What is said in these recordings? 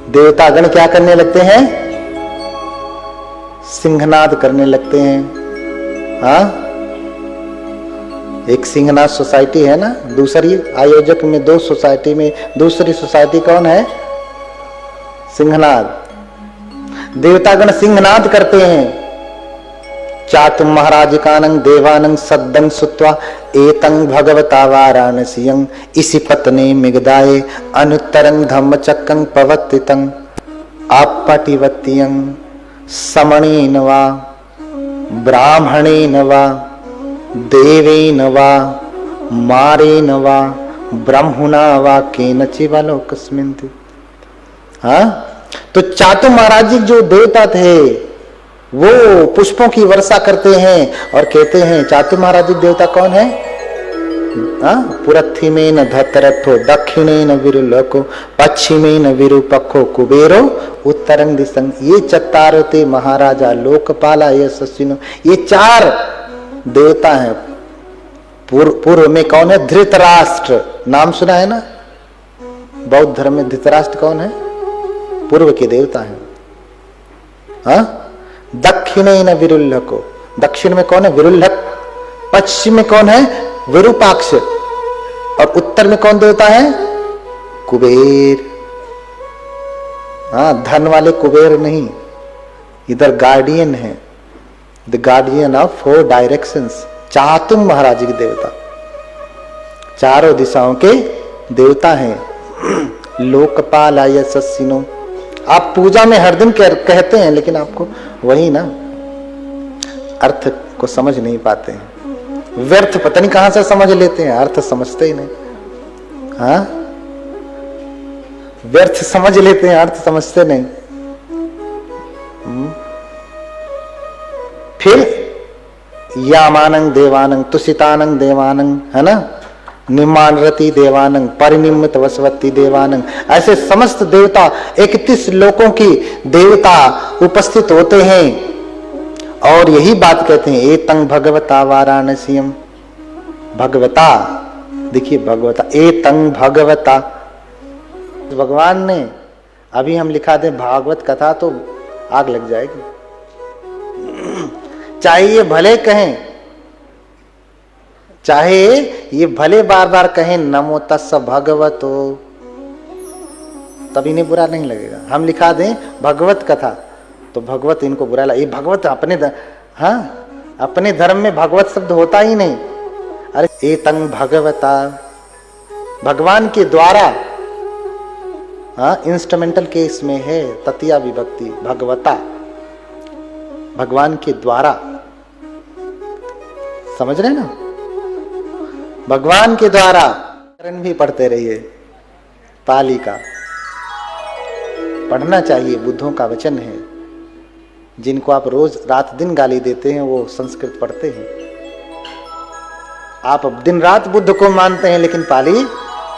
देवता गण क्या करने लगते हैं? सिंहनाद करने लगते हैं। हाँ, एक सिंहनाद सोसाइटी है ना, दूसरी आयोजक में 2 सोसाइटी में दूसरी सोसाइटी कौन है? सिंहनाद। देवतागण सिंहनाद करते हैं। चातुम महाराजिकानं देवानं सद्दं सुत्वा एतं भगवता वाराणसीयं इसी पत्ने मिगदाये अनुत्तरं धम्मचक्कं पवत्तितं आपटिवत्यं समणेन वा ब्राह्मणेन वा देवेन वा मारेन वा ब्रह्मणा वा केनचिवा लोकस्मिन्। हाँ, तो चातु महाराज जी जो देवता थे वो पुष्पों की वर्षा करते हैं और कहते हैं, चातु महाराज जी देवता कौन है? पुरथिमेन धतरथो दक्षिणेन विरुलको पश्चिमेन विरूपको कुबेरो उत्तरंग दिशं। ये चत्तारो ते महाराजा लोकपाला यशस्विनो। ये 4 देवता हैं। पूर्व में कौन है? धृतराष्ट्र, नाम सुना है ना? बौद्ध धर्म में धृतराष्ट्र कौन है? पूर्व के देवता हैं। हाँ, दक्षिणेन विरुल्लको, दक्षिण में कौन है? विरुल्लक। पश्चिम में कौन है? विरूपाक्ष। और उत्तर में कौन देवता है? कुबेर। हाँ, धन वाले कुबेर नहीं, इधर गार्डियन है, the guardian of 4 directions. Chatum महाराज के देवता 4 दिशाओं के देवता हैं। लोकपाल यशस्विनो। आप पूजा में हर दिन कहते हैं, लेकिन आपको वही ना अर्थ को समझ नहीं पाते हैं। व्यर्थ पता नहीं कहां से समझ लेते हैं, अर्थ समझते ही नहीं। हाँ, व्यर्थ समझ लेते हैं, अर्थ समझते नहीं। फिर यामानंग देवानंग तुषितानंग देवानंग, है ना, निमानरति देवानंग परिनिम्मित वसवती देवानंग। ऐसे समस्त देवता 31 लोकों की देवता उपस्थित होते हैं और यही बात कहते हैं, एतं भगवता वाराणसीयम। भगवता, देखिए भगवता, एतं भगवता। भगवान ने, अभी हम लिखा दें भागवत कथा तो आग लग जाएगी। चाहे ये भले कहें, चाहे ये भले बार बार कहें नमो तस्स भगवतो, तभी इन्हें बुरा नहीं लगेगा। हम लिखा दें भगवत कथा तो भगवत इनको बुरा लगे। ये भगवत अपने धर्म में भगवत शब्द होता ही नहीं। अरे एतं भगवता, भगवान के द्वारा। हाँ, इंस्ट्रूमेंटल केस में है तृतीया विभक्ति, भगवता, भगवान के द्वारा। समझ रहे ना? भगवान के द्वारा। करण भी पढ़ते रहिए, पाली का पढ़ना चाहिए, बुद्धों का वचन है। जिनको आप रोज रात दिन गाली देते हैं वो संस्कृत पढ़ते हैं। आप दिन रात बुद्ध को मानते हैं लेकिन पाली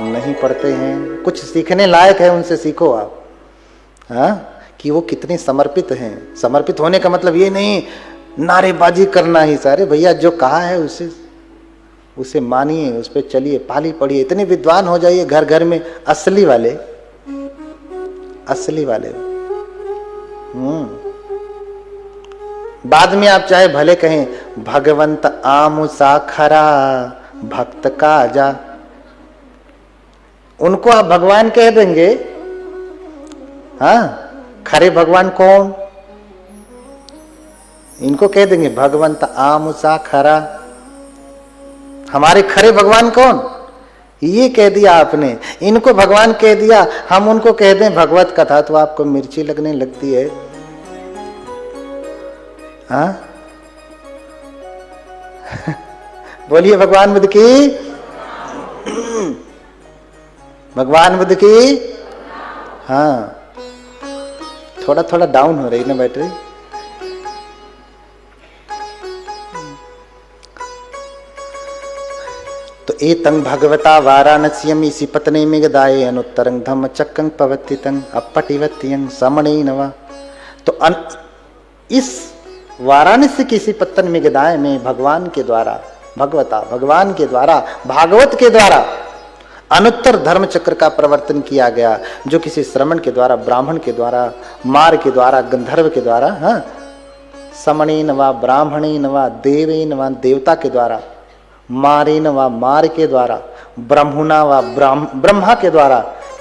नहीं पढ़ते हैं। कुछ सीखने लायक है, उनसे सीखो आप। हाँ, कि वो कितने समर्पित हैं। समर्पित होने का मतलब ये नहीं नारेबाजी करना ही सारे। भैया जो कहा है उसे मानिए, उस पर चलिए, पाली पढ़िए, इतने विद्वान हो जाइए घर घर में, असली वाले। बाद में आप चाहे भले कहें भगवंत आमुसा खरा भक्त का जा, उनको आप भगवान कह देंगे। हाँ, खरे भगवान कौन? इनको कह देंगे भगवंत आमुसा खरा। हमारे खरे भगवान कौन? ये कह दिया आपने, इनको भगवान कह दिया। हम उनको कह दें भगवत कथा तो आपको मिर्ची लगने लगती है। हाँ बोलिए भगवान बुद्ध की, भगवान बुद्ध की। हाँ, थोड़ा थोड़ा डाउन हो रही ना बैटरी। तो एतं भगवता वाराणस्यम इसी पत्ने में गदाये अनुत्तरं धम्मचक्कं पवत्तितं अपटिवत्यं समणेन वा। तो इस वाराणसी की इसी पत्तन में गदाये में भगवान के द्वारा, भगवता भगवान के द्वारा, भागवत के द्वारा अनुत्तर धर्म चक्र का प्रवर्तन किया गया, जो किसी श्रमण के द्वारा, ब्राह्मण के द्वारा, मार के द्वारा, गंधर्व के द्वारा, हाँ, समणेन व ब्राह्मणेन व देवेन व देवता के द्वारा, मारेन व मार के द्वारा, ब्रह्मणा व ब्रह्मा के द्वारा,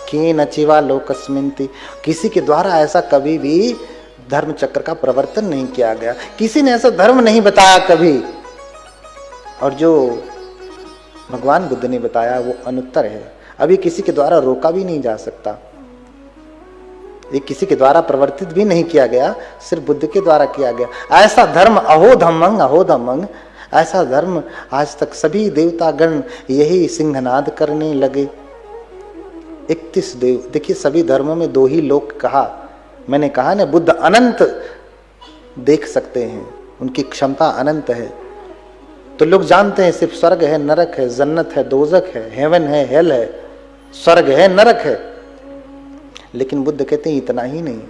के नचिवा लोकस्मिन्ति, किसी के द्वारा ऐसा कभी भी धर्म चक्र का प्रवर्तन नहीं किया गया, किसी ने ऐसा धर्म नहीं बताया कभी। और जो भगवान बुद्ध ने बताया वो अनुत्तर है, अभी किसी के द्वारा रोका भी नहीं जा सकता, ये किसी के द्वारा प्रवर्तित भी नहीं किया गया, सिर्फ बुद्ध के द्वारा किया गया। ऐसा धर्म अहो धम्मंग, ऐसा धर्म आज तक सभी देवतागण यही सिंहनाद करने लगे। 31 देव, देखिए सभी धर्मों में 2 ही लोक कहा, मैंने कहा ना बुद्ध अनंत देख सकते हैं, उनकी क्षमता अनंत है। तो लोग जानते हैं सिर्फ स्वर्ग है, नरक है, जन्नत है, दोजक है, हेवन है, हेल है, स्वर्ग है, नरक है, लेकिन बुद्ध कहते हैं इतना ही नहीं,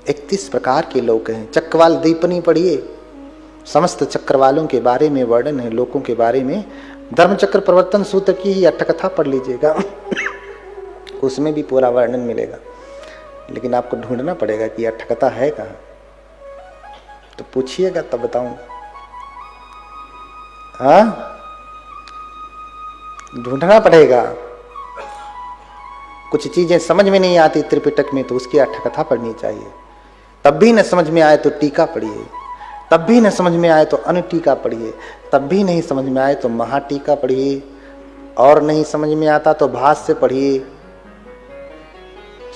31 प्रकार के लोक हैं। चक्रवाल दीपनी पढ़िए, समस्त चक्रवालों के बारे में वर्णन है, लोकों के बारे में। धर्मचक्र प्रवर्तन सूत्र की ही अट्ठकथा पढ़ लीजिएगा उसमें भी पूरा वर्णन मिलेगा, लेकिन आपको ढूंढना पड़ेगा कि अट्ठकथा है कहाँ, तो पूछिएगा तब बताऊं। हाँ, ढूंढना पड़ेगा। कुछ चीजें समझ में नहीं आती त्रिपिटक में तो उसकी अट्ठकथा पढ़नी चाहिए, तब भी न समझ में आए तो टीका पढ़िए, तब भी न समझ में आए तो अनुटीका पढ़िए, तब भी नहीं समझ में आए तो महाटीका पढ़िए, और नहीं समझ में आता तो भाष्य पढ़िए।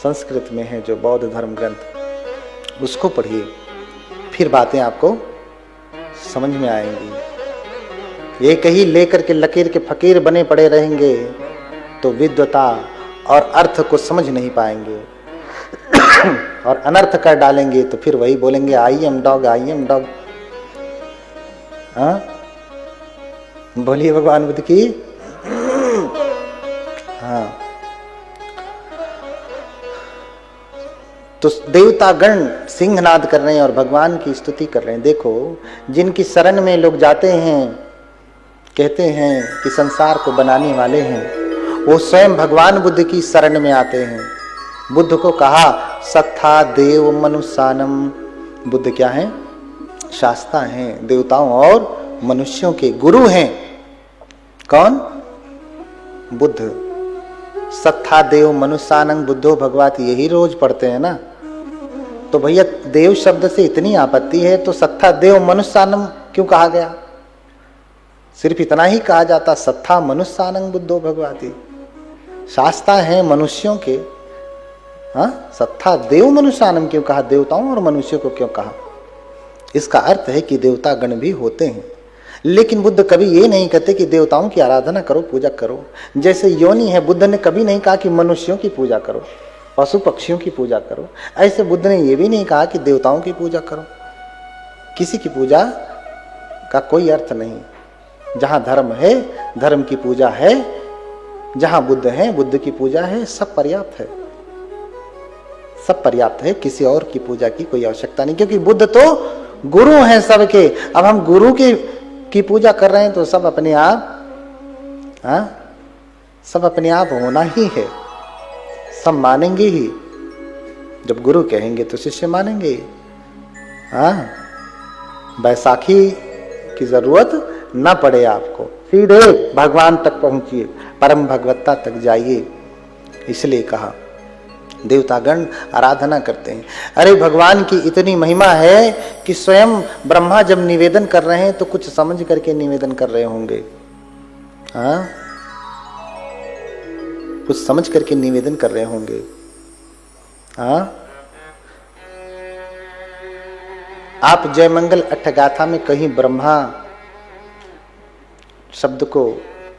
संस्कृत में है जो बौद्ध धर्म ग्रंथ, उसको पढ़िए, फिर बातें आपको समझ में आएंगी। एक ही लेकर के लकीर के फकीर बने पड़े रहेंगे तो विद्वता और अर्थ को समझ नहीं पाएंगे और अनर्थ कर डालेंगे तो फिर वही बोलेंगे I am dog, I am dog. हाँ, बोलिए भगवान बुद्ध की। हाँ, तो देवतागण सिंहनाद कर रहे हैं और भगवान की स्तुति कर रहे हैं। देखो, जिनकी शरण में लोग जाते हैं, कहते हैं कि संसार को बनाने वाले हैं, वो स्वयं भगवान बुद्ध की शरण में आते हैं। बुद्ध को कहा सत्था देव मनुष्यानम, बुद्ध क्या हैं? शास्ता हैं, देवताओं और मनुष्यों के गुरु हैं। कौन? बुद्ध। सत्था देव मनुष्यानंग बुद्धो भगवत, यही रोज पढ़ते हैं ना। तो भैया देव शब्द से इतनी आपत्ति है तो सत्था देव मनुष्यानम क्यों कहा गया? सिर्फ इतना ही कहा जाता, सत्था मनुष्यानंग बुद्धो भगवती, शास्ता है मनुष्यों के। हाँ, सत्था देव मनुष्यानम क्यों कहा? देवताओं और मनुष्यों को क्यों कहा? इसका अर्थ है कि देवता गण भी होते हैं, लेकिन बुद्ध कभी ये नहीं कहते कि देवताओं की आराधना करो, पूजा करो। जैसे योनि है, बुद्ध ने कभी नहीं कहा कि मनुष्यों की पूजा करो, पशु पक्षियों की पूजा करो। ऐसे बुद्ध ने ये भी नहीं कहा कि देवताओं की पूजा करो। किसी की पूजा का कोई अर्थ नहीं। जहां धर्म है, धर्म की पूजा है, जहां बुद्ध है, बुद्ध की पूजा है, सब पर्याप्त है, सब पर्याप्त है। किसी और की पूजा की कोई आवश्यकता नहीं, क्योंकि बुद्ध तो गुरु हैं सबके। अब हम गुरु की पूजा कर रहे हैं तो सब अपने आप, हाँ, सब अपने आप होना ही है, सब मानेंगे ही। जब गुरु कहेंगे तो शिष्य मानेंगे। हाँ, बैसाखी की जरूरत न पड़े आपको, सीधे भगवान तक पहुंचिए, परम भगवत्ता तक जाइए। इसलिए कहा देवतागण आराधना करते हैं। अरे भगवान की इतनी महिमा है कि स्वयं ब्रह्मा जब निवेदन कर रहे हैं तो कुछ समझ करके निवेदन कर रहे होंगे। हाँ, कुछ समझ करके निवेदन कर रहे होंगे। हाँ, आप जयमंगल अट्ठगाथा में कहीं ब्रह्मा शब्द को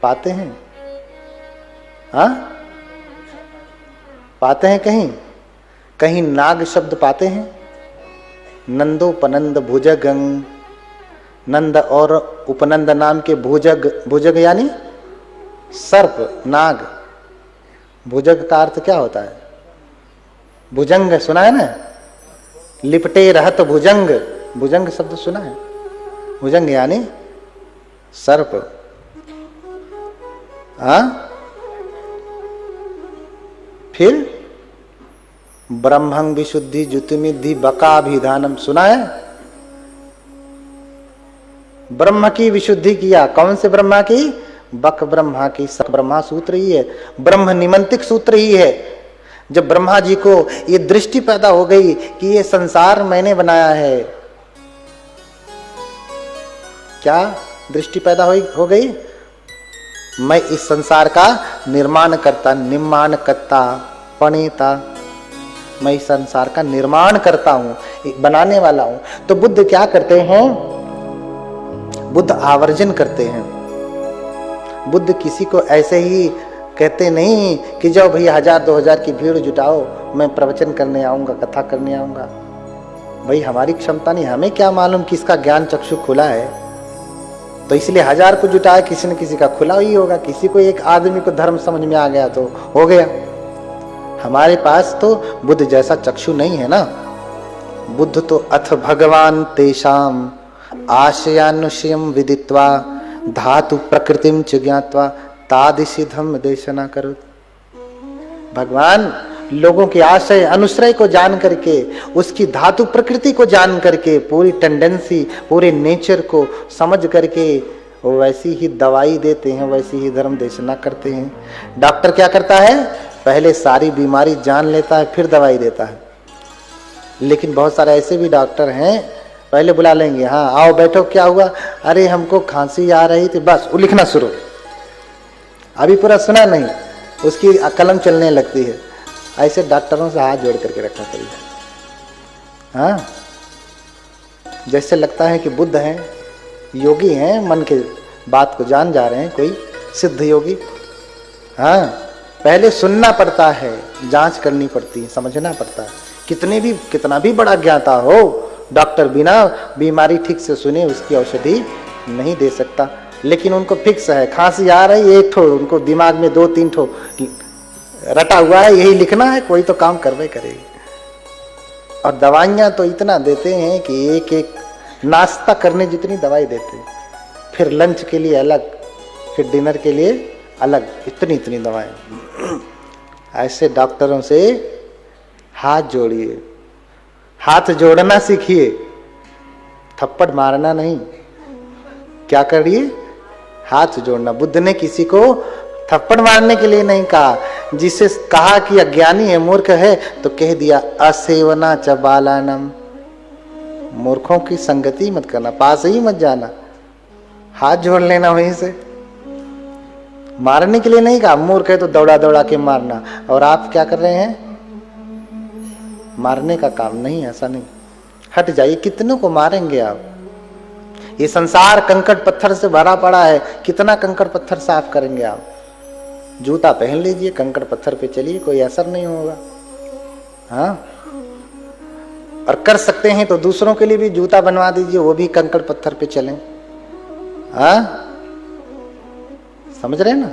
पाते हैं? हाँ, पाते हैं? कहीं कहीं नाग शब्द पाते हैं? नंदोपनंद भुजगंग, नंद और उपनंद नाम के भुजग, भुजग यानी सर्प, नाग। भुजग का अर्थ क्या होता है? भुजंग सुना है ना, लिपटे रहत भुजंग, भुजंग शब्द सुना है? भुजंग यानी सर्प। हाँ, फिर ब्रह्मं विशुद्धि ज्योतिमिद्धि बकाभिधानम, सुना है? ब्रह्म की विशुद्धि किया। कौन से ब्रह्मा की? बक ब्रह्मा की। ब्रह्मा सूत्र ही है, ब्रह्म निमंतिक सूत्र ही है। जब ब्रह्मा जी को ये दृष्टि पैदा हो गई कि ये संसार मैंने बनाया है, क्या दृष्टि पैदा हो गई? मैं इस संसार का निर्माण करता, निर्माण करता, पणेता, मैं इस संसार का निर्माण करता हूं, बनाने वाला हूं। तो बुद्ध क्या करते हैं? बुद्ध आवर्जन करते हैं। बुद्ध किसी को ऐसे ही कहते नहीं कि जाओ भैया 1000-2000 की भीड़ जुटाओ, मैं प्रवचन करने आऊंगा, कथा करने आऊंगा। भाई हमारी क्षमता नहीं, हमें क्या मालूम किसका ज्ञान चक्षु खुला है। तो इसलिए 1000 को जुटाया, किसी न किसी का खुला ही होगा। किसी को एक आदमी को धर्म समझ में आ गया तो हो गया। हमारे पास तो बुद्ध जैसा चक्षु नहीं है ना। बुद्ध तो अथ भगवान तेषाम आशयानुशयम विदित्वा धातु प्रकृतिम च ज्ञात्वा तादृशी धम्म देशना करो। भगवान लोगों के आशय अनुश्रय को जान करके, उसकी धातु प्रकृति को जान करके, पूरी टेंडेंसी, पूरे नेचर को समझ करके वो वैसी ही दवाई देते हैं, वैसी ही धर्म देशना करते हैं। डॉक्टर क्या करता है? पहले सारी बीमारी जान लेता है, फिर दवाई देता है। लेकिन बहुत सारे ऐसे भी डॉक्टर हैं, पहले बुला लेंगे, हाँ आओ बैठो, क्या हुआ? अरे हमको खांसी आ रही थी, बस वो लिखना शुरू। अभी पूरा सुना नहीं, उसकी कलम चलने लगती है। ऐसे डॉक्टरों से हाथ जोड़ करके रखना चाहिए। हाँ, जैसे लगता है कि बुद्ध हैं, योगी हैं, मन के बात को जान जा रहे हैं, कोई सिद्ध योगी। हाँ, पहले सुनना पड़ता है, जांच करनी पड़ती है, समझना पड़ता है। कितना भी बड़ा ज्ञाता हो, डॉक्टर बिना बीमारी ठीक से सुने उसकी औषधि नहीं दे सकता। लेकिन उनको फिक्स है, खांसी आ रही, एक ठो उनको दिमाग में 2-3 ठो रटा हुआ है, यही लिखना है, कोई तो काम करवे करेगी। और दवाइयां तो इतना देते हैं कि एक एक नाश्ता करने जितनी दवाई देते हैं, फिर लंच के लिए अलग, फिर डिनर के लिए अलग, इतनी दवाएं। ऐसे डॉक्टरों से हाथ जोड़िए, हाथ जोड़ना सीखिए, थप्पड़ मारना नहीं। क्या करिए? हाथ जोड़ना। बुद्ध ने किसी को थप्पड़ मारने के लिए नहीं कहा। जिसे कहा कि अज्ञानी है, मूर्ख है, तो कह दिया असेवना च बालानम, मूर्खों की संगति मत करना, पास ही मत जाना, हाथ जोड़ लेना वहीं से। मारने के लिए नहीं कहा, मूर्ख है तो दौड़ा दौड़ा के मारना। और आप क्या कर रहे हैं? मारने का काम नहीं, ऐसा नहीं। हट जाइए, कितनों को मारेंगे आप? ये संसार कंकड़ पत्थर से भरा पड़ा है, कितना कंकड़ पत्थर साफ करेंगे आप? जूता पहन लीजिए, कंकड़ पत्थर पे चलिए, कोई असर नहीं होगा। हाँ, और कर सकते हैं तो दूसरों के लिए भी जूता बनवा दीजिए, वो भी कंकड़ पत्थर पे चलें। हाँ, समझ रहे हैं ना?